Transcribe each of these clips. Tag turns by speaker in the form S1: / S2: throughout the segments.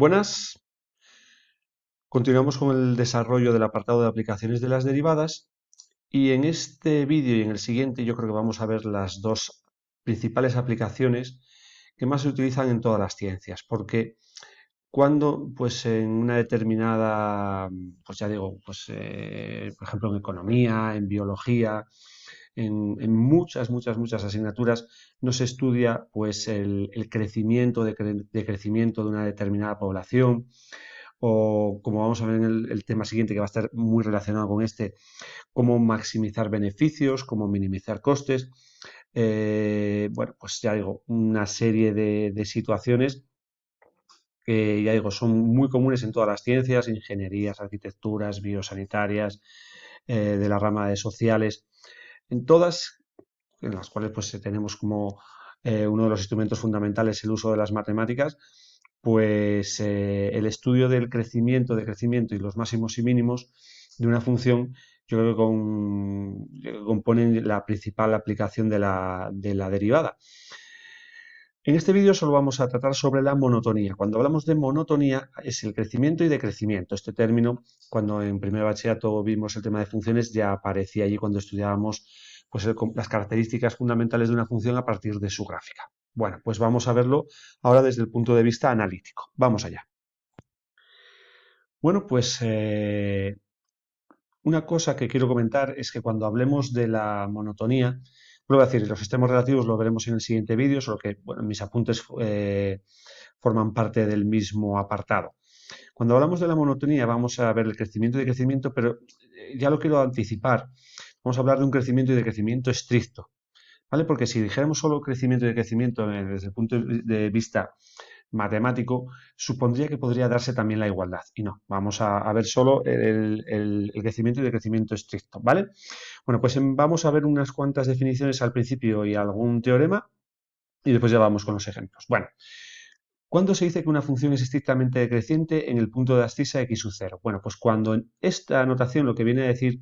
S1: Buenas, continuamos con el desarrollo del apartado de aplicaciones de las derivadas y en este vídeo y en el siguiente yo creo que vamos a ver las dos principales aplicaciones que más se utilizan en todas las ciencias, porque cuando pues en una determinada, pues ya digo, por ejemplo en economía, en biología, en muchas asignaturas no se estudia pues el crecimiento de crecimiento de una determinada población o como vamos a ver en el tema siguiente que va a estar muy relacionado con este, cómo maximizar beneficios, cómo minimizar costes. Bueno, pues ya digo, una serie de situaciones que ya digo, son muy comunes en todas las ciencias, ingenierías, arquitecturas, biosanitarias, de la rama de sociales, en todas, en las cuales pues tenemos como uno de los instrumentos fundamentales el uso de las matemáticas, pues el estudio del crecimiento y los máximos y mínimos de una función, yo creo que componen la principal aplicación de la derivada. En este vídeo solo vamos a tratar sobre la monotonía. Cuando hablamos de monotonía es el crecimiento y decrecimiento. Este término, cuando en primer bachillerato vimos el tema de funciones, ya aparecía allí cuando estudiábamos pues, las características fundamentales de una función a partir de su gráfica. Bueno, pues vamos a verlo ahora desde el punto de vista analítico. Vamos allá. Bueno, pues una cosa que quiero comentar es que cuando hablemos de la monotonía, vuelvo a decir, los sistemas relativos lo veremos en el siguiente vídeo, solo que bueno, mis apuntes forman parte del mismo apartado. Cuando hablamos de la monotonía vamos a ver el crecimiento y decrecimiento, pero ya lo quiero anticipar. Vamos a hablar de un crecimiento y decrecimiento estricto, ¿vale? Porque si dijéramos solo crecimiento y decrecimiento desde el punto de vista matemático, supondría que podría darse también la igualdad. Y no, vamos a ver solo el crecimiento y decrecimiento estricto, ¿vale? Bueno, pues vamos a ver unas cuantas definiciones al principio y algún teorema y después ya vamos con los ejemplos. Bueno, ¿cuándo se dice que una función es estrictamente decreciente? En el punto de abscisa x sub 0. Bueno, pues cuando en esta notación lo que viene a decir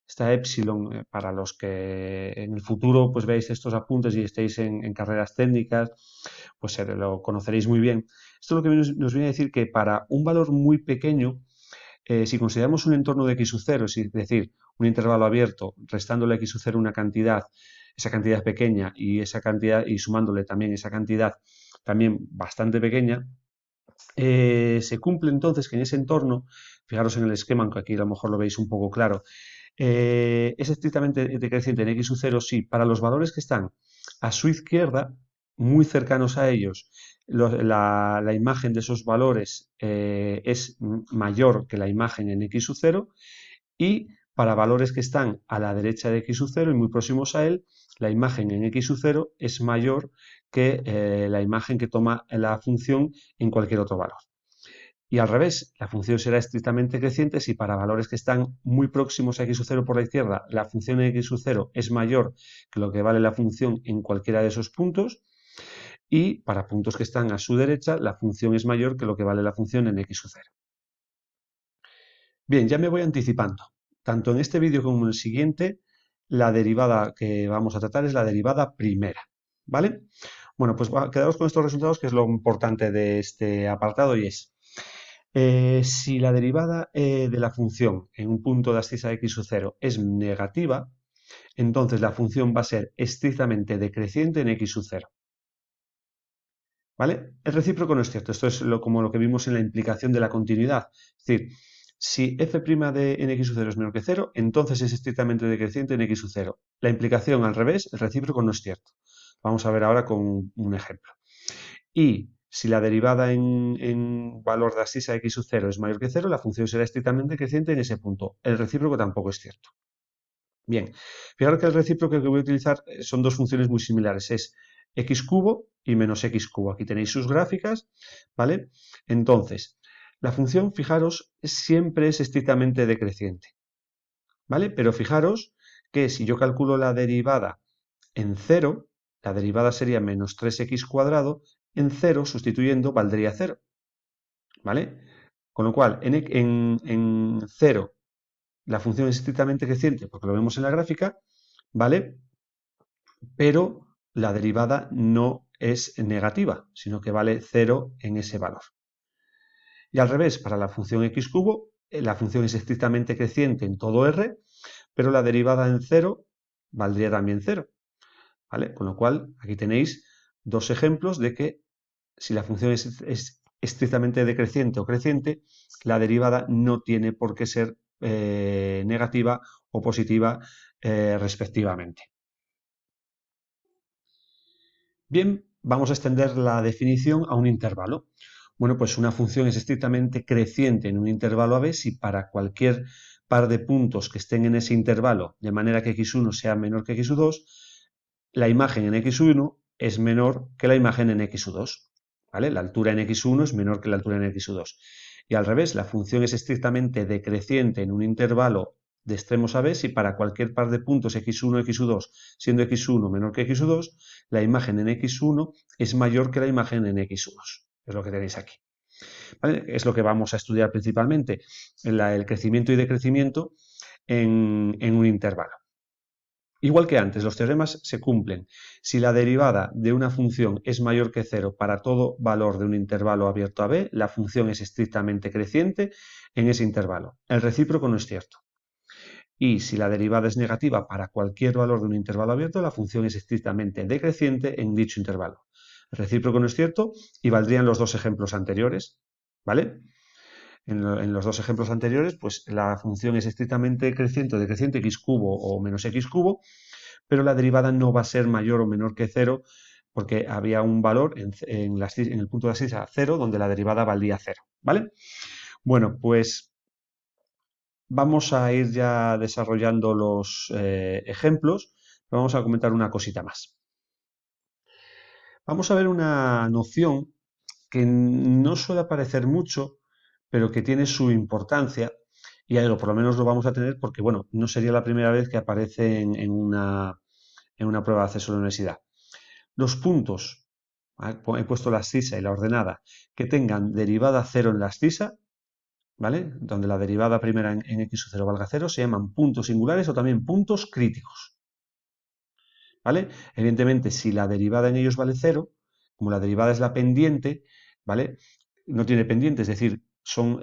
S1: esta epsilon, para los que en el futuro pues veáis estos apuntes y estéis en carreras técnicas, pues lo conoceréis muy bien. Esto es lo que nos viene a decir que para un valor muy pequeño, si consideramos un entorno de x sub 0, es decir, un intervalo abierto, restándole a x sub 0 una cantidad, esa cantidad pequeña y esa cantidad y sumándole también esa cantidad también bastante pequeña, se cumple entonces que en ese entorno, fijaros en el esquema, aunque aquí a lo mejor lo veis un poco claro, es estrictamente decreciente en x sub 0 si para los valores que están a su izquierda, muy cercanos a ellos, la imagen de esos valores es mayor que la imagen en x sub 0 y para valores que están a la derecha de x sub 0 y muy próximos a él, la imagen en x sub 0 es mayor que la imagen que toma la función en cualquier otro valor. Y al revés, la función será estrictamente creciente si para valores que están muy próximos a x sub 0 por la izquierda, la función en x sub 0 es mayor que lo que vale la función en cualquiera de esos puntos, y para puntos que están a su derecha, la función es mayor que lo que vale la función en x sub 0. Bien, ya me voy anticipando. Tanto en este vídeo como en el siguiente, la derivada que vamos a tratar es la derivada primera, ¿vale? Bueno, pues quedaos con estos resultados, que es lo importante de este apartado, y es, si la derivada de la función en un punto de abscisa x sub 0 es negativa, entonces la función va a ser estrictamente decreciente en x sub 0. ¿Vale? El recíproco no es cierto. Esto es como lo que vimos en la implicación de la continuidad. Es decir, si f' de en x sub 0 es menor que 0, entonces es estrictamente decreciente en x sub 0. La implicación al revés, el recíproco no es cierto. Vamos a ver ahora con un ejemplo. Y si la derivada en valor de abscisa x sub 0 es mayor que 0, la función será estrictamente creciente en ese punto. El recíproco tampoco es cierto. Bien, fijaros que el recíproco que voy a utilizar son dos funciones muy similares. Es x cubo y menos x cubo. Aquí tenéis sus gráficas, ¿vale? Entonces, la función, fijaros, siempre es estrictamente decreciente, ¿vale? Pero fijaros que si yo calculo la derivada en 0, la derivada sería menos 3x cuadrado, en 0, sustituyendo, valdría 0, ¿vale? Con lo cual, en 0 la función es estrictamente creciente, porque lo vemos en la gráfica, ¿vale? Pero la derivada no es negativa, sino que vale 0 en ese valor. Y al revés, para la función x cubo, la función es estrictamente creciente en todo R, pero la derivada en 0 valdría también 0. ¿Vale? Con lo cual, aquí tenéis dos ejemplos de que si la función es estrictamente decreciente o creciente, la derivada no tiene por qué ser negativa o positiva respectivamente. Bien, vamos a extender la definición a un intervalo. Bueno, pues una función es estrictamente creciente en un intervalo AB si para cualquier par de puntos que estén en ese intervalo, de manera que x1 sea menor que x2, la imagen en x1 es menor que la imagen en x2. ¿Vale? La altura en x1 es menor que la altura en x2. Y al revés, la función es estrictamente decreciente en un intervalo de extremos a b si para cualquier par de puntos x1 x2, siendo x1 menor que x2, la imagen en x1 es mayor que la imagen en x2. Es lo que tenéis aquí. ¿Vale? Es lo que vamos a estudiar principalmente, el crecimiento y decrecimiento en un intervalo. Igual que antes, los teoremas se cumplen si la derivada de una función es mayor que 0 para todo valor de un intervalo abierto a b, la función es estrictamente creciente en ese intervalo. El recíproco no es cierto. Y si la derivada es negativa para cualquier valor de un intervalo abierto, la función es estrictamente decreciente en dicho intervalo. El recíproco no es cierto y valdrían los dos ejemplos anteriores, ¿vale? En los dos ejemplos anteriores, pues la función es estrictamente creciente o decreciente x cubo o menos x cubo, pero la derivada no va a ser mayor o menor que 0 porque había un valor en el punto de la ascisa 0 donde la derivada valía 0, ¿vale? Bueno, pues vamos a ir ya desarrollando los ejemplos. Vamos a comentar una cosita más. Vamos a ver una noción que no suele aparecer mucho, pero que tiene su importancia, y algo, por lo menos lo vamos a tener porque, bueno, no sería la primera vez que aparece en una prueba de acceso a la universidad. Los puntos, he puesto la abscisa y la ordenada, que tengan derivada 0 en la abscisa, ¿vale? Donde la derivada primera en x o 0 valga 0, se llaman puntos singulares o también puntos críticos, ¿vale? Evidentemente, si la derivada en ellos vale 0, como la derivada es la pendiente, ¿vale? No tiene pendiente, es decir, son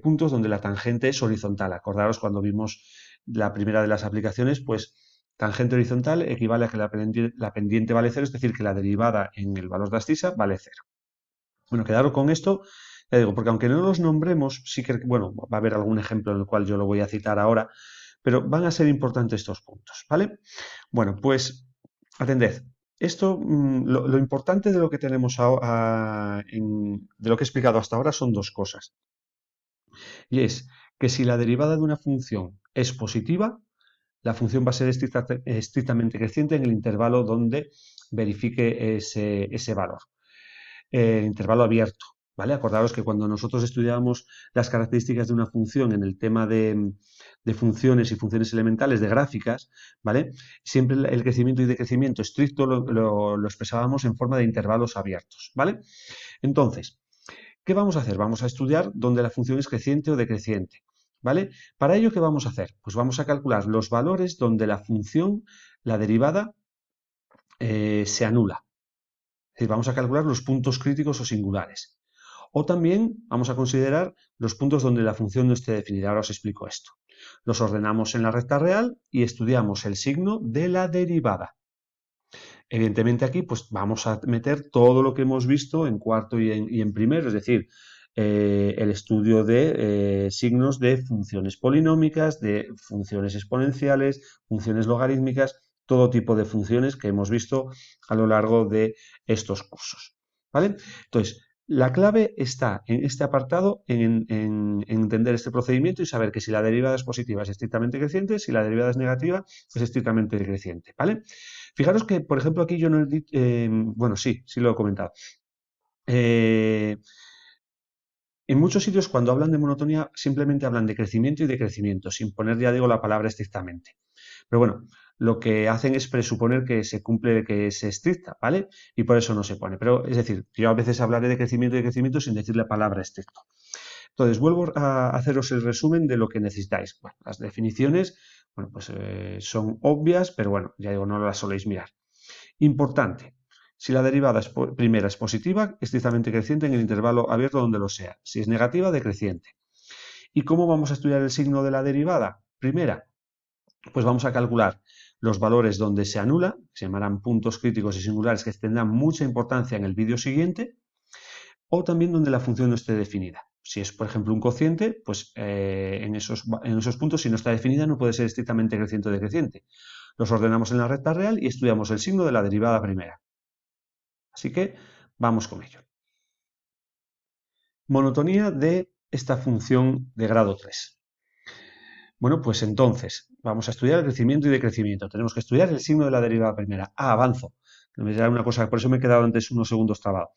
S1: puntos donde la tangente es horizontal. Acordaros cuando vimos la primera de las aplicaciones, pues tangente horizontal equivale a que la pendiente vale 0, es decir, que la derivada en el valor de abscisa vale 0. Bueno, quedaros con esto, ya digo, porque aunque no los nombremos, sí que, bueno, va a haber algún ejemplo en el cual yo lo voy a citar ahora, pero van a ser importantes estos puntos, ¿vale? Bueno, pues atended. Esto, lo importante de lo que tenemos de lo que he explicado hasta ahora son dos cosas. Y es que si la derivada de una función es positiva, la función va a ser estrictamente creciente en el intervalo donde verifique ese valor. Intervalo abierto, ¿vale? Acordaros que cuando nosotros estudiábamos las características de una función en el tema de funciones y funciones elementales de gráficas, ¿vale? Siempre el crecimiento y decrecimiento estricto lo expresábamos en forma de intervalos abiertos, ¿vale? Entonces, ¿qué vamos a hacer? Vamos a estudiar dónde la función es creciente o decreciente, ¿vale? Para ello, ¿qué vamos a hacer? Pues vamos a calcular los valores donde la función, la derivada, se anula. Es decir, vamos a calcular los puntos críticos o singulares. O también vamos a considerar los puntos donde la función no esté definida. Ahora os explico esto. Los ordenamos en la recta real y estudiamos el signo de la derivada. Evidentemente aquí pues vamos a meter todo lo que hemos visto en cuarto y en primero, es decir, el estudio de signos de funciones polinómicas, de funciones exponenciales, funciones logarítmicas, todo tipo de funciones que hemos visto a lo largo de estos cursos. ¿Vale? Entonces, la clave está en este apartado, en entender este procedimiento y saber que si la derivada es positiva es estrictamente creciente, si la derivada es negativa es estrictamente decreciente. ¿Vale? Fijaros que, por ejemplo, aquí yo no he dicho, bueno, sí lo he comentado. En muchos sitios cuando hablan de monotonía simplemente hablan de crecimiento y decrecimiento, sin poner, ya digo, la palabra estrictamente. Pero bueno, lo que hacen es presuponer que se cumple, que es estricta, ¿vale? Y por eso no se pone. Pero es decir, yo a veces hablaré de crecimiento y decrecimiento sin decir la palabra estricto. Entonces, vuelvo a haceros el resumen de lo que necesitáis. Bueno, las definiciones, bueno, pues son obvias, pero bueno, ya digo, no las soléis mirar. Importante, Si la derivada primera es positiva, estrictamente creciente en el intervalo abierto donde lo sea. Si es negativa, decreciente. ¿Y cómo vamos a estudiar el signo de la derivada primera? Pues vamos a calcular los valores donde se anula, que se llamarán puntos críticos y singulares, que tendrán mucha importancia en el vídeo siguiente, o también donde la función no esté definida. Si es, por ejemplo, un cociente, pues en esos puntos, si no está definida, no puede ser estrictamente creciente o decreciente. Los ordenamos en la recta real y estudiamos el signo de la derivada primera. Así que vamos con ello. Monotonía de esta función de grado 3. Bueno, pues entonces, vamos a estudiar el crecimiento y decrecimiento. Tenemos que estudiar el signo de la derivada primera. Avanzo. Era una cosa, por eso me he quedado antes unos segundos trabado.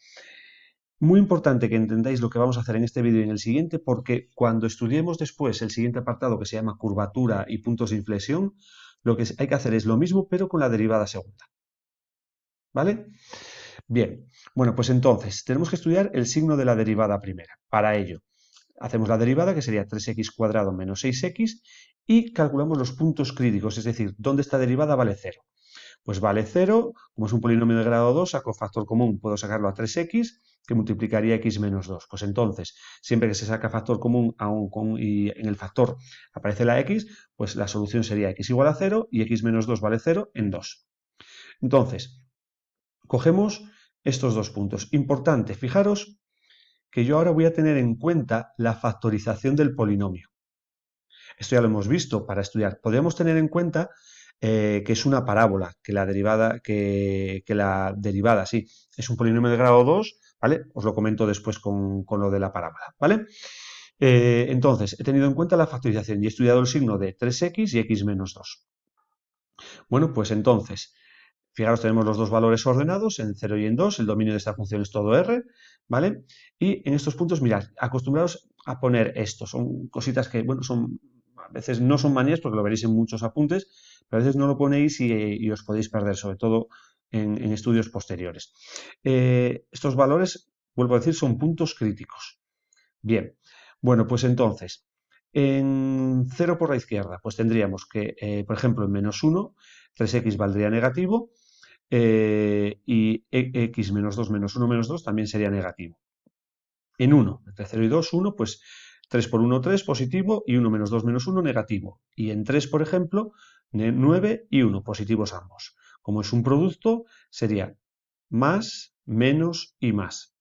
S1: Muy importante que entendáis lo que vamos a hacer en este vídeo y en el siguiente, porque cuando estudiemos después el siguiente apartado que se llama curvatura y puntos de inflexión, lo que hay que hacer es lo mismo, pero con la derivada segunda. ¿Vale? Bien, bueno, pues entonces tenemos que estudiar el signo de la derivada primera. Para ello, hacemos la derivada, que sería 3x cuadrado menos 6x, y calculamos los puntos críticos, es decir, dónde esta derivada vale 0. Pues vale 0, como es un polinomio de grado 2, saco factor común, puedo sacarlo a 3x, que multiplicaría x menos 2. Pues entonces, siempre que se saca factor común y en el factor aparece la x, pues la solución sería x igual a 0 y x menos 2 vale 0 en 2. Entonces, cogemos estos dos puntos. Importante, fijaros que yo ahora voy a tener en cuenta la factorización del polinomio. Esto ya lo hemos visto para estudiar. Podríamos tener en cuenta que es una parábola, que la derivada, sí, es un polinomio de grado 2, ¿vale? Os lo comento después con lo de la parábola, ¿vale? Entonces, he tenido en cuenta la factorización y he estudiado el signo de 3x y x menos 2. Bueno, pues entonces, fijaros, tenemos los dos valores ordenados en 0 y en 2, el dominio de esta función es todo R, ¿vale? Y en estos puntos, mirad, acostumbrados a poner esto, son cositas que, bueno, a veces no son manías porque lo veréis en muchos apuntes, pero a veces no lo ponéis y os podéis perder, sobre todo en estudios posteriores. Estos valores, vuelvo a decir, son puntos críticos. Bien, bueno, pues entonces, en 0 por la izquierda, pues tendríamos que, por ejemplo, en menos 1, 3x valdría negativo, y x menos 1 menos 2 también sería negativo. En 1, entre 0 y 2, 1, pues 3 por 1, 3 positivo y 1 menos 1 negativo. Y en 3, por ejemplo, 9 y 1 positivos ambos. Como es un producto, sería más, menos y más.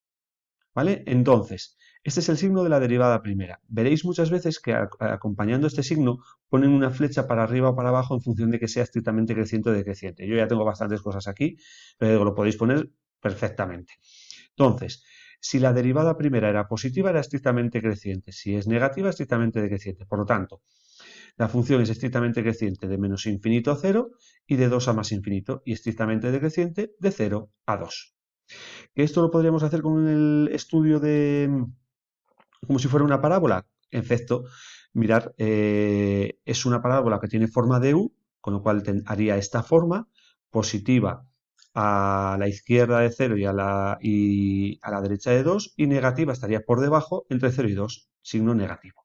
S1: ¿Vale? Entonces, este es el signo de la derivada primera. Veréis muchas veces que acompañando este signo ponen una flecha para arriba o para abajo en función de que sea estrictamente creciente o decreciente. Yo ya tengo bastantes cosas aquí, pero lo podéis poner perfectamente. Entonces, si la derivada primera era positiva, era estrictamente creciente. Si es negativa, estrictamente decreciente. Por lo tanto, la función es estrictamente creciente de menos infinito a 0 y de 2 a más infinito, y estrictamente decreciente de 0 a 2. ¿Esto lo podríamos hacer con el estudio como si fuera una parábola? En efecto, mirar, es una parábola que tiene forma de U, con lo cual haría esta forma, positiva a la izquierda de 0 y a la derecha de 2, y negativa estaría por debajo entre 0 y 2, signo negativo.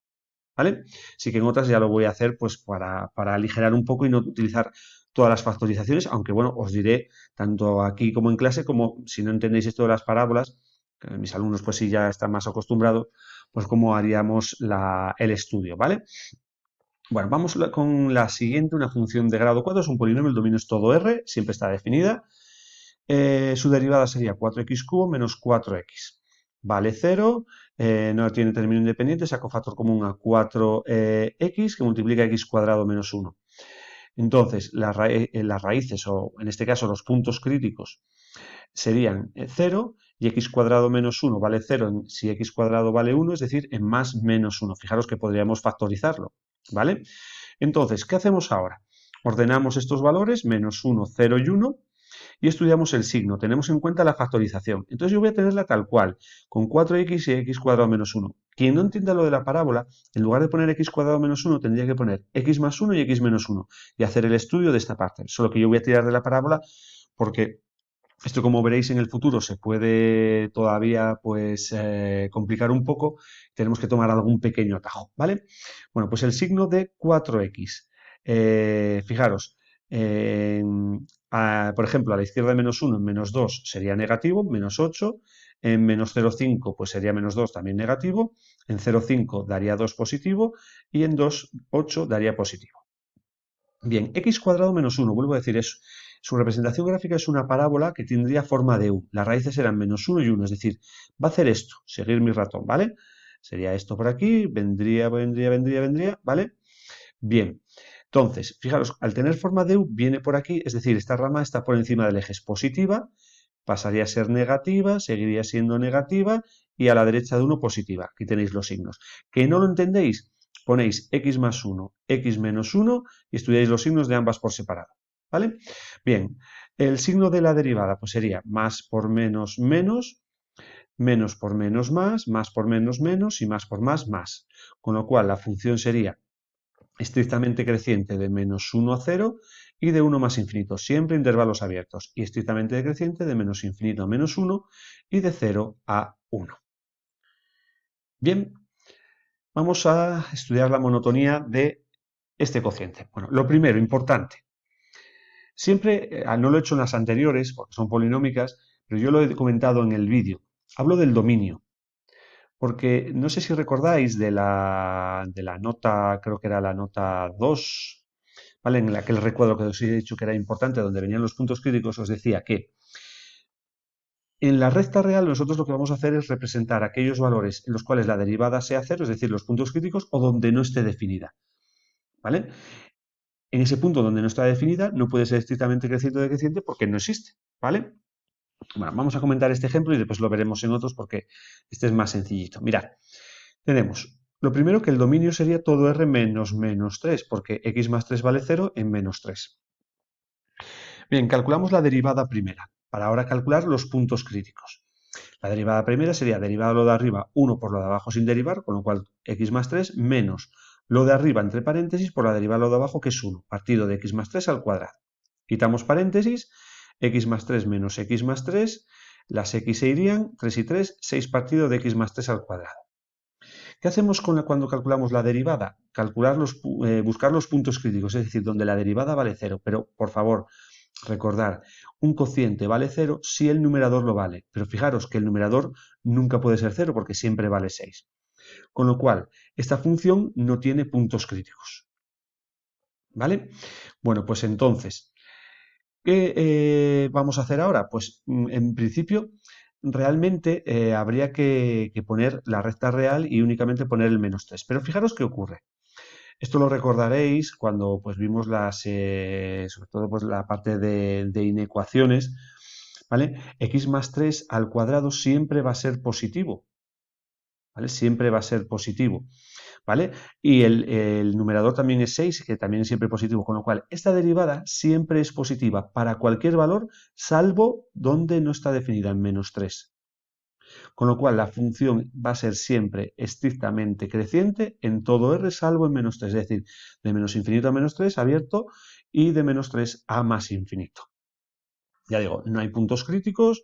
S1: ¿Vale? Así que en otras ya lo voy a hacer pues para aligerar un poco y no utilizar todas las factorizaciones, aunque bueno, os diré tanto aquí como en clase, como si no entendéis esto de las parábolas, que mis alumnos pues sí ya están más acostumbrados, pues cómo haríamos el estudio, ¿vale? Bueno, vamos con la siguiente, una función de grado 4, es un polinomio, el dominio es todo R, siempre está definida. Su derivada sería 4x cubo menos 4x. Vale 0, no tiene término independiente, saco factor común a 4x que multiplica x cuadrado menos 1. Entonces, las raíces, o en este caso los puntos críticos, serían 0 y x cuadrado menos 1 vale 0 si x cuadrado vale 1, es decir, en más menos 1. Fijaros que podríamos factorizarlo, ¿vale? Entonces, ¿qué hacemos ahora? Ordenamos estos valores, menos 1, 0 y 1, y estudiamos el signo. Tenemos en cuenta la factorización. Entonces yo voy a tenerla tal cual, con 4x y x cuadrado menos 1. Quien no entienda lo de la parábola, en lugar de poner x cuadrado menos 1, tendría que poner x más 1 y x menos 1 y hacer el estudio de esta parte. Solo que yo voy a tirar de la parábola porque esto, como veréis en el futuro, se puede todavía pues complicar un poco. Tenemos que tomar algún pequeño atajo, ¿vale? Bueno, pues el signo de 4x. Fijaros, por ejemplo, a la izquierda de menos 1 en menos 2 sería negativo, menos 8. En menos 0,5 pues sería menos 2 también negativo. En 0,5 daría 2 positivo. Y en 2, 8 daría positivo. Bien, x cuadrado menos 1, vuelvo a decir eso. Su representación gráfica es una parábola que tendría forma de U. Las raíces eran menos 1 y 1, es decir, va a hacer esto, seguir mi ratón, ¿vale? Sería esto por aquí, vendría, ¿vale? Bien, entonces, fijaros, al tener forma de U viene por aquí, es decir, esta rama está por encima del eje, es positiva, pasaría a ser negativa, seguiría siendo negativa y a la derecha de 1 positiva. Aquí tenéis los signos. ¿Que no lo entendéis? Ponéis x más 1, x menos 1 y estudiáis los signos de ambas por separado. ¿Vale? Bien, el signo de la derivada pues sería más por menos menos, menos por menos más por menos menos y más por más. Con lo cual la función sería estrictamente creciente de menos 1 a 0 y de 1 más infinito, siempre intervalos abiertos, y estrictamente decreciente de menos infinito a menos 1 y de 0 a 1. Bien, vamos a estudiar la monotonía de este cociente. Bueno, lo primero, importante. Siempre, no lo he hecho en las anteriores, porque son polinómicas, pero yo lo he comentado en el vídeo. Hablo del dominio, porque no sé si recordáis de la nota, creo que era la nota 2, ¿vale? En aquel recuadro que os he dicho que era importante, donde venían los puntos críticos, os decía que en la recta real nosotros lo que vamos a hacer es representar aquellos valores en los cuales la derivada sea cero, es decir, los puntos críticos, o donde no esté definida, ¿vale? En ese punto donde no está definida no puede ser estrictamente creciente o decreciente porque no existe, ¿vale? Bueno, vamos a comentar este ejemplo y después lo veremos en otros porque este es más sencillito. Mirad, tenemos lo primero que el dominio sería todo r menos menos 3, porque x más 3 vale 0 en menos 3. Bien, calculamos la derivada primera, para ahora calcular los puntos críticos. La derivada primera sería derivada lo de arriba 1 por lo de abajo sin derivar, con lo cual x más 3 menos lo de arriba entre paréntesis por la derivada lo de abajo que es 1, partido de x más 3 al cuadrado. Quitamos paréntesis, x más 3 menos x más 3, las x se irían, 3 y 3, 6 partido de x más 3 al cuadrado. ¿Qué hacemos cuando calculamos la derivada? Buscar los puntos críticos, es decir, donde la derivada vale 0. Pero, por favor, recordar, un cociente vale 0 si el numerador lo vale. Pero fijaros que el numerador nunca puede ser 0 porque siempre vale 6. Con lo cual, esta función no tiene puntos críticos. ¿Vale? Bueno, pues entonces, ¿qué vamos a hacer ahora? Pues en principio realmente habría que poner la recta real y únicamente poner el menos 3. Pero fijaros qué ocurre. Esto lo recordaréis cuando pues, vimos sobre todo pues, la parte de inecuaciones. ¿Vale? X más 3 al cuadrado siempre va a ser positivo. ¿Vale? Siempre va a ser positivo. ¿Vale? Y el numerador también es 6, que también es siempre positivo, con lo cual esta derivada siempre es positiva para cualquier valor, salvo donde no está definida en menos 3. Con lo cual la función va a ser siempre estrictamente creciente en todo r, salvo en menos 3, es decir, de menos infinito a menos 3 abierto y de menos 3 a más infinito. Ya digo, no hay puntos críticos,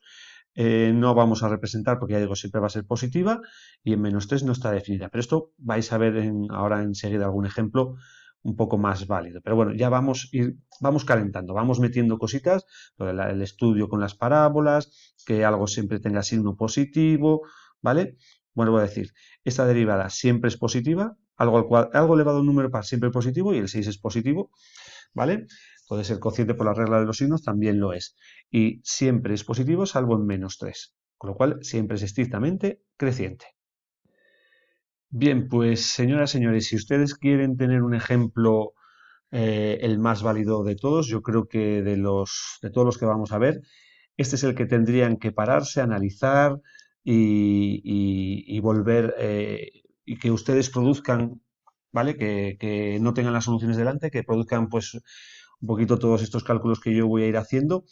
S1: no vamos a representar porque ya digo, siempre va a ser positiva y en menos 3 no está definida. Pero esto vais a ver ahora enseguida algún ejemplo un poco más válido. Pero bueno, ya vamos calentando, vamos metiendo cositas, el estudio con las parábolas, que algo siempre tenga signo positivo, ¿vale? Bueno, voy a decir, esta derivada siempre es positiva, algo elevado a un número par siempre es positivo y el 6 es positivo, ¿vale? Entonces el cociente por la regla de los signos también lo es. Y siempre es positivo salvo en menos 3, con lo cual siempre es estrictamente creciente. Bien, pues señoras y señores, si ustedes quieren tener un ejemplo el más válido de todos, yo creo que de todos los que vamos a ver, este es el que tendrían que pararse, analizar y volver y que ustedes produzcan, ¿vale? Que no tengan las soluciones delante, que produzcan pues un poquito todos estos cálculos que yo voy a ir haciendo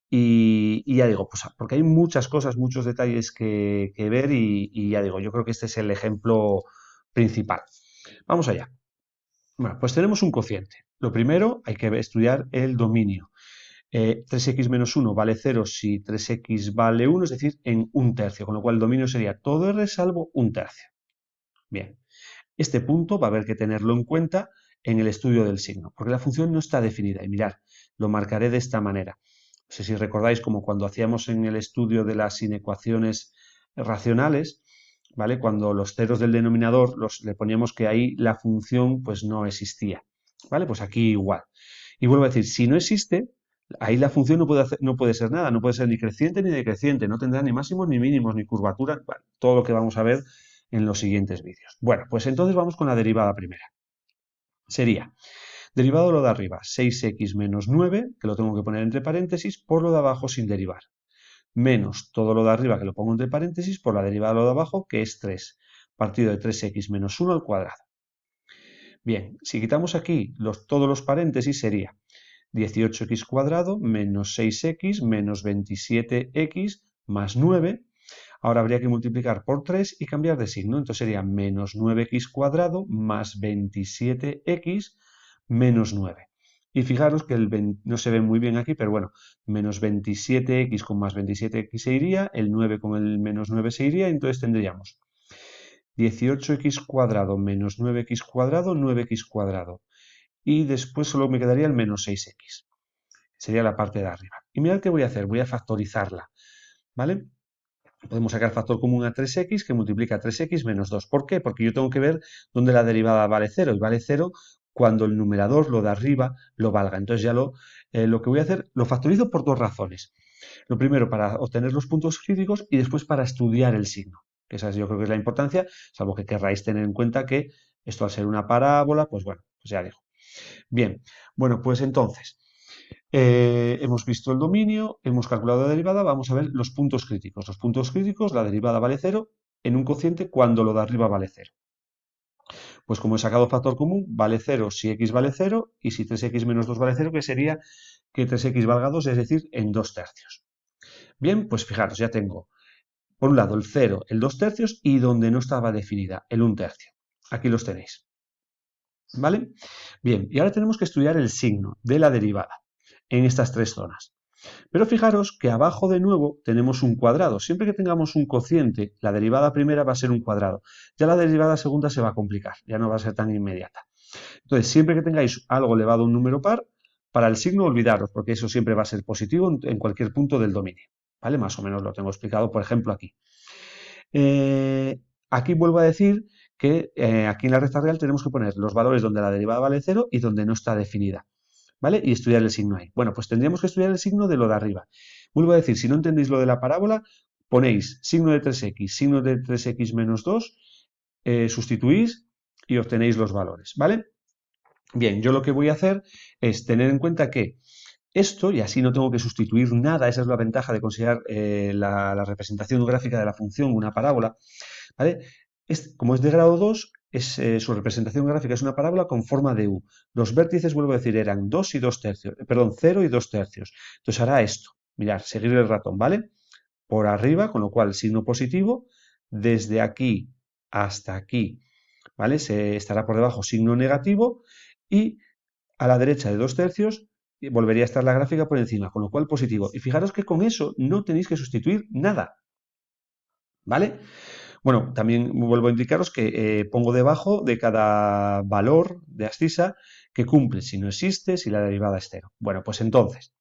S1: y ya digo, pues porque hay muchas cosas, muchos detalles que ver y ya digo, yo creo que este es el ejemplo principal. Vamos allá. Bueno, pues tenemos un cociente. Lo primero, hay que estudiar el dominio. 3x menos 1 vale 0 si 3x vale 1, es decir, en un tercio, con lo cual el dominio sería todo r salvo un tercio. Bien, este punto va a haber que tenerlo en cuenta en el estudio del signo, porque la función no está definida. Y mirad, lo marcaré de esta manera. No sé si recordáis como cuando hacíamos en el estudio de las inecuaciones racionales, ¿vale? Cuando los ceros del denominador le poníamos que ahí la función pues no existía, ¿vale? Pues aquí igual. Y vuelvo a decir, si no existe, ahí la función no puede ser nada, no puede ser ni creciente ni decreciente, no tendrá ni máximos ni mínimos ni curvatura, bueno, todo lo que vamos a ver en los siguientes vídeos. Bueno, pues entonces vamos con la derivada primera. Sería derivado de lo de arriba, 6x menos 9, que lo tengo que poner entre paréntesis, por lo de abajo sin derivar, menos todo lo de arriba, que lo pongo entre paréntesis, por la derivada de lo de abajo, que es 3, partido de 3x menos 1 al cuadrado. Bien, si quitamos aquí todos los paréntesis, sería 18x cuadrado menos 6x menos 27x más 9. Ahora habría que multiplicar por 3 y cambiar de signo. Entonces sería menos 9x cuadrado más 27x menos 9. Y fijaros que no se ve muy bien aquí, pero bueno, menos 27x con más 27x se iría, el 9 con el menos 9 se iría, entonces tendríamos 18x cuadrado menos 9x cuadrado, 9x cuadrado. Y después solo me quedaría el menos 6x. Sería la parte de arriba. Y mirad qué voy a hacer, voy a factorizarla, ¿vale? Podemos sacar factor común a 3x que multiplica 3x menos 2. ¿Por qué? Porque yo tengo que ver dónde la derivada vale 0. Y vale 0 cuando el numerador, lo de arriba, lo valga. Entonces ya lo que voy a hacer, lo factorizo por dos razones. Lo primero, para obtener los puntos críticos y después para estudiar el signo. Que esa yo creo que es la importancia, salvo que querráis tener en cuenta que esto al ser una parábola, pues bueno, pues ya digo. Bien, bueno, pues entonces, hemos visto el dominio, hemos calculado la derivada, vamos a ver los puntos críticos. Los puntos críticos, la derivada vale 0 en un cociente cuando lo de arriba vale 0. Pues como he sacado factor común, vale 0 si x vale 0 y si 3x menos 2 vale 0, que sería que 3x valga 2, es decir, en 2 tercios. Bien, pues fijaros, ya tengo por un lado el 0, el 2 tercios y donde no estaba definida, el 1 tercio. Aquí los tenéis. ¿Vale? Bien, y ahora tenemos que estudiar el signo de la derivada en estas tres zonas. Pero fijaros que abajo de nuevo tenemos un cuadrado. Siempre que tengamos un cociente, la derivada primera va a ser un cuadrado. Ya la derivada segunda se va a complicar, ya no va a ser tan inmediata. Entonces, siempre que tengáis algo elevado a un número par, para el signo olvidaros, porque eso siempre va a ser positivo en cualquier punto del dominio. ¿Vale? Más o menos lo tengo explicado, por ejemplo, aquí. Aquí vuelvo a decir que aquí en la recta real tenemos que poner los valores donde la derivada vale 0 y donde no está definida. ¿Vale? Y estudiar el signo ahí. Bueno, pues tendríamos que estudiar el signo de lo de arriba. Vuelvo a decir, si no entendéis lo de la parábola, ponéis signo de 3x, signo de 3x menos 2, sustituís y obtenéis los valores, ¿vale? Bien, yo lo que voy a hacer es tener en cuenta que esto, y así no tengo que sustituir nada, esa es la ventaja de considerar la representación gráfica de la función una parábola, ¿vale? Como es de grado 2, su representación gráfica es una parábola con forma de U. Los vértices, vuelvo a decir, eran 2 y 2 tercios, perdón, 0 y 2 tercios. Entonces hará esto, mirad, seguir el ratón, ¿vale? Por arriba, con lo cual signo positivo, desde aquí hasta aquí, ¿vale? Se estará por debajo signo negativo y a la derecha de 2 tercios volvería a estar la gráfica por encima, con lo cual positivo. Y fijaros que con eso no tenéis que sustituir nada, ¿vale? Bueno, también vuelvo a indicaros que pongo debajo de cada valor de abscisa que cumple, si no existe, si la derivada es 0. Bueno, pues entonces,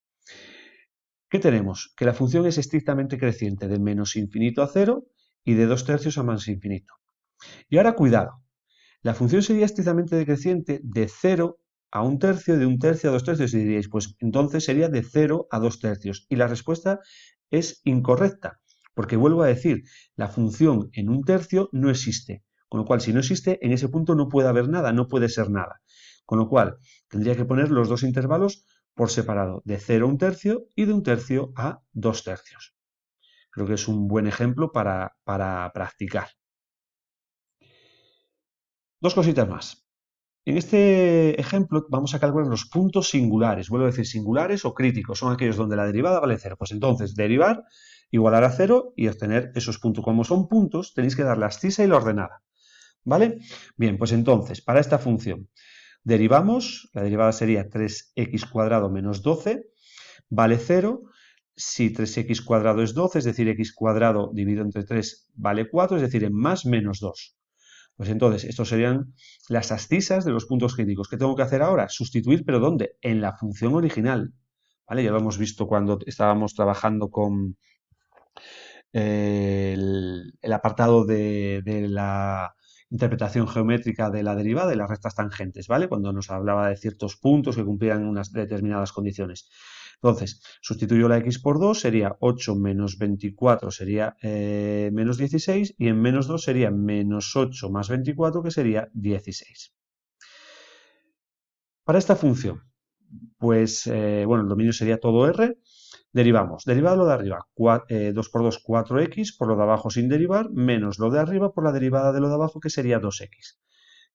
S1: ¿qué tenemos? Que la función es estrictamente creciente de menos infinito a 0 y de 2 tercios a más infinito. Y ahora cuidado, la función sería estrictamente decreciente de 0 a 1 tercio, de 1 tercio a 2 tercios, y diríais, pues entonces sería de 0 a 2 tercios. Y la respuesta es incorrecta, porque vuelvo a decir, la función en 1 tercio no existe. Con lo cual, si no existe, en ese punto no puede haber nada, no puede ser nada. Con lo cual, tendría que poner los dos intervalos por separado, de 0 a 1 tercio y de 1 tercio a 2 tercios. Creo que es un buen ejemplo para practicar. Dos cositas más. En este ejemplo vamos a calcular los puntos singulares. Vuelvo a decir singulares o críticos. Son aquellos donde la derivada vale 0. Pues entonces derivar, igualar a 0 y obtener esos puntos. Como son puntos, tenéis que dar la abscisa y la ordenada. ¿Vale? Bien, pues entonces, para esta función, derivamos, la derivada sería 3x cuadrado menos 12, vale 0. Si 3x cuadrado es 12, es decir, x cuadrado dividido entre 3 vale 4, es decir, en más menos 2. Pues entonces, estos serían las abscisas de los puntos críticos. ¿Qué tengo que hacer ahora? Sustituir, ¿pero dónde? En la función original. ¿vale? Ya lo hemos visto cuando estábamos trabajando con el apartado de la interpretación geométrica de la derivada y las rectas tangentes, ¿vale? Cuando nos hablaba de ciertos puntos que cumplían unas determinadas condiciones. Entonces, sustituyo la x por 2, sería 8 menos 24, sería menos 16, y en menos 2 sería menos 8 más 24, que sería 16. Para esta función, pues, bueno, el dominio sería todo R. Derivamos. Derivado lo de arriba. 2 por 2, 4x, por lo de abajo sin derivar, menos lo de arriba por la derivada de lo de abajo, que sería 2x.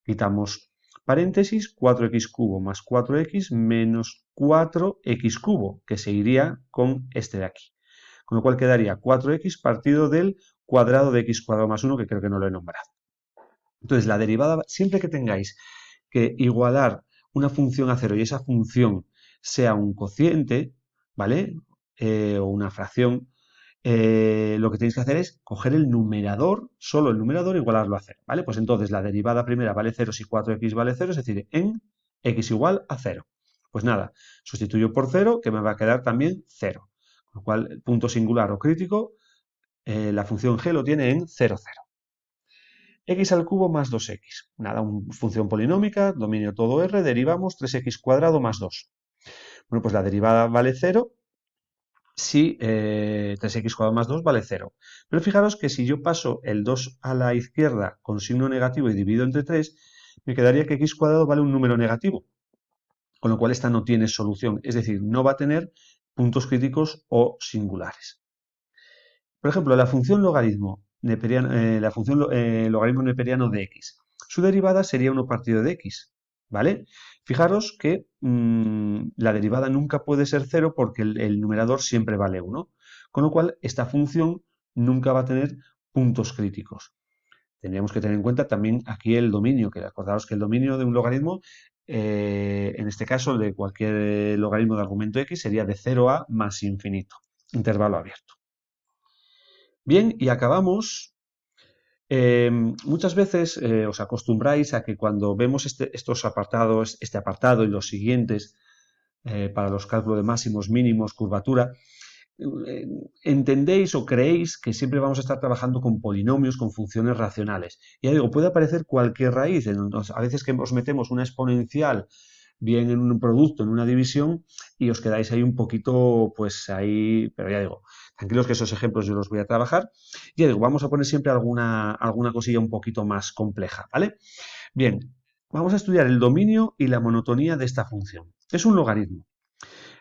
S1: Quitamos paréntesis, 4x cubo más 4x menos 4x cubo, que se iría con este de aquí. Con lo cual quedaría 4x partido del cuadrado de x cuadrado más 1, que creo que no lo he nombrado. Entonces, la derivada, siempre que tengáis que igualar una función a cero y esa función sea un cociente, ¿vale? O una fracción, lo que tenéis que hacer es coger el numerador, solo el numerador, e igualarlo a cero, ¿vale? Pues entonces la derivada primera vale 0 si 4x vale 0, es decir, en x igual a 0. Pues nada, sustituyo por 0, que me va a quedar también 0. Con lo cual, el punto singular o crítico, la función g lo tiene en 0, 0. X al cubo más 2x. Nada, una función polinómica, dominio todo R, derivamos 3x cuadrado más 2. Bueno, pues la derivada vale 0 si 3x cuadrado más 2 vale 0. Pero fijaros que si yo paso el 2 a la izquierda con signo negativo y divido entre 3, me quedaría que x cuadrado vale un número negativo, con lo cual esta no tiene solución, es decir, no va a tener puntos críticos o singulares. Por ejemplo, la función logaritmo neperiano, logaritmo neperiano de x. Su derivada sería 1 partido de x, ¿vale? Fijaros que la derivada nunca puede ser 0 porque el numerador siempre vale 1, con lo cual esta función nunca va a tener puntos críticos. Tendríamos que tener en cuenta también aquí el dominio, que acordaros que el dominio de un logaritmo, en este caso de cualquier logaritmo de argumento x, sería de 0 a más infinito, intervalo abierto. Bien, y acabamos. Muchas veces os acostumbráis a que cuando vemos estos apartados, este apartado y los siguientes, para los cálculos de máximos, mínimos, curvatura, eh, entendéis o creéis que siempre vamos a estar trabajando con polinomios, con funciones racionales. Ya digo, puede aparecer cualquier raíz. A veces que os metemos una exponencial, bien en un producto, en una división, y os quedáis ahí un poquito, pues ahí, pero ya digo, tranquilos que esos ejemplos yo los voy a trabajar. Ya digo, vamos a poner siempre alguna cosilla un poquito más compleja, ¿vale? Bien, vamos a estudiar el dominio y la monotonía de esta función. Es un logaritmo.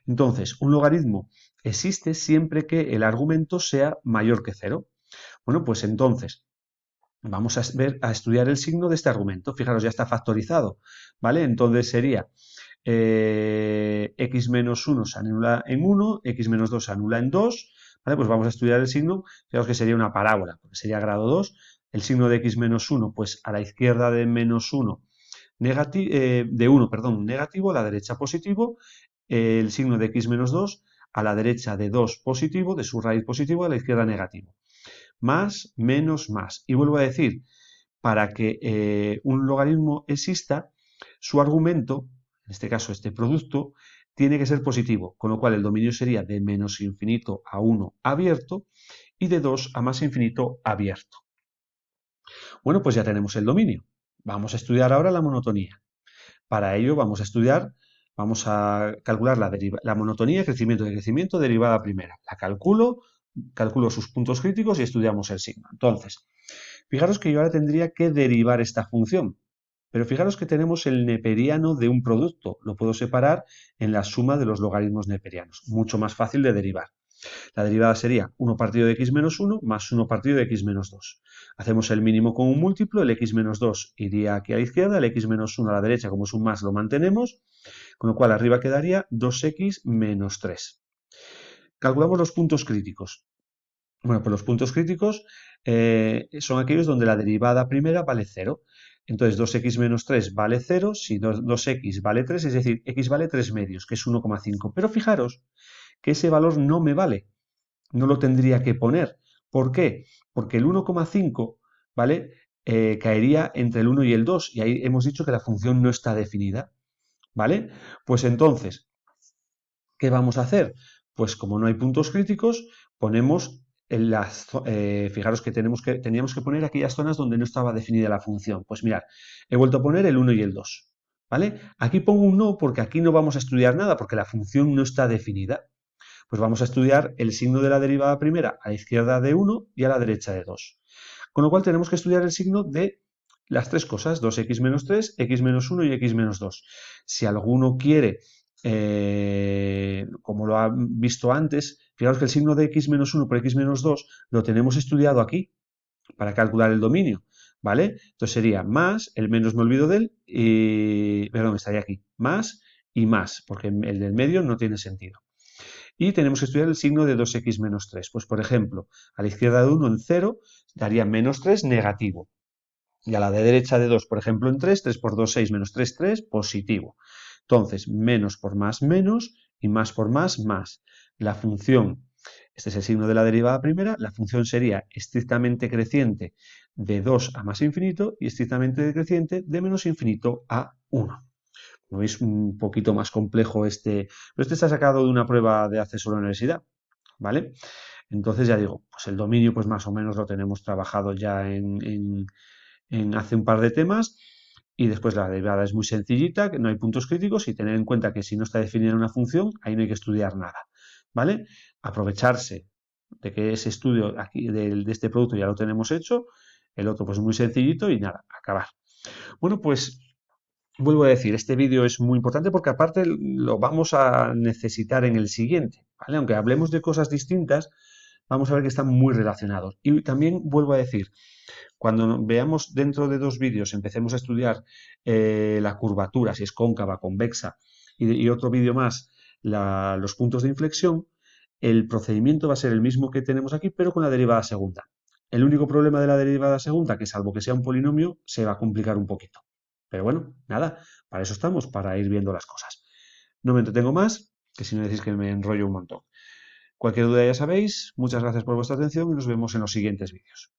S1: Entonces, un logaritmo existe siempre que el argumento sea mayor que cero. Bueno, pues entonces vamos a estudiar el signo de este argumento. Fijaros, ya está factorizado, ¿vale? Entonces sería x menos 1 se anula en 1, x menos 2 se anula en 2, ¿vale? Pues vamos a estudiar el signo, fijaos que sería una parábola, porque sería grado 2. El signo de x menos 1, pues a la izquierda de menos 1, de 1, perdón, negativo, a la derecha positivo, el signo de x menos 2, a la derecha de 2 positivo, de su raíz positivo, a la izquierda negativo. Más, menos, más. Y vuelvo a decir, para que un logaritmo exista, su argumento, en este caso este producto, tiene que ser positivo, con lo cual el dominio sería de menos infinito a 1 abierto y de 2 a más infinito abierto. Bueno, pues ya tenemos el dominio. Vamos a estudiar ahora la monotonía. Para ello vamos a calcular la monotonía, crecimiento, derivada primera. La calculo sus puntos críticos y estudiamos el signo. Entonces, fijaros que yo ahora tendría que derivar esta función. Pero fijaros que tenemos el neperiano de un producto. Lo puedo separar en la suma de los logaritmos neperianos. Mucho más fácil de derivar. La derivada sería 1 partido de x menos 1 más 1 partido de x menos 2. Hacemos el mínimo con un múltiplo, el x menos 2 iría aquí a la izquierda, el x menos 1 a la derecha, como es un más lo mantenemos, con lo cual arriba quedaría 2x menos 3. Calculamos los puntos críticos. Bueno, pues los puntos críticos son aquellos donde la derivada primera vale 0. Entonces 2x menos 3 vale 0, si 2x vale 3, es decir, x vale 3 medios, que es 1,5. Pero fijaros que ese valor no me vale, no lo tendría que poner. ¿Por qué? Porque el 1,5, ¿vale? Caería entre el 1 y el 2, y ahí hemos dicho que la función no está definida, ¿vale? Pues entonces, ¿Qué vamos a hacer? Pues como no hay puntos críticos, ponemos en fijaros que teníamos que poner aquellas zonas donde no estaba definida la función. Pues mirad, he vuelto a poner el 1 y el 2. ¿Vale? Aquí pongo un no porque aquí no vamos a estudiar nada, porque la función no está definida. Pues vamos a estudiar el signo de la derivada primera a la izquierda de 1 y a la derecha de 2. Con lo cual tenemos que estudiar el signo de las tres cosas, 2x menos 3, x menos 1 y x menos 2. Si alguno quiere, como lo ha visto antes, fijaros que el signo de x menos 1 por x menos 2 lo tenemos estudiado aquí para calcular el dominio, ¿vale? Entonces sería más, el menos me olvido de él, perdón, estaría aquí, más y más, porque el del medio no tiene sentido. Y tenemos que estudiar el signo de 2x menos 3. Pues, por ejemplo, a la izquierda de 1 en 0 daría menos 3 negativo. Y a la de derecha de 2, por ejemplo, en 3, 3 por 2, 6 menos 3, 3, positivo. Entonces, menos por más, menos, y más por más. La función, este es el signo de la derivada primera, la función sería estrictamente creciente de 2 a más infinito y estrictamente decreciente de menos infinito a 1. Como veis, un poquito más complejo pero este está sacado de una prueba de acceso a la universidad, ¿vale? Entonces ya digo, pues el dominio pues más o menos lo tenemos trabajado ya en hace un par de temas y después la derivada es muy sencillita, que no hay puntos críticos y tener en cuenta que si no está definida una función, ahí no hay que estudiar nada, ¿vale? Aprovecharse de que ese estudio aquí de este producto ya lo tenemos hecho, el otro pues muy sencillito y nada, acabar. Bueno, pues vuelvo a decir, este vídeo es muy importante porque aparte lo vamos a necesitar en el siguiente, ¿vale? Aunque hablemos de cosas distintas, vamos a ver que están muy relacionados. Y también vuelvo a decir, cuando veamos dentro de dos vídeos, empecemos a estudiar la curvatura, si es cóncava, convexa, y otro vídeo más, los puntos de inflexión, el procedimiento va a ser el mismo que tenemos aquí, pero con la derivada segunda. El único problema de la derivada segunda, que salvo que sea un polinomio, se va a complicar un poquito. Pero bueno, nada, para eso estamos, para ir viendo las cosas. No me entretengo más, que si no decís que me enrollo un montón. Cualquier duda ya sabéis, muchas gracias por vuestra atención y nos vemos en los siguientes vídeos.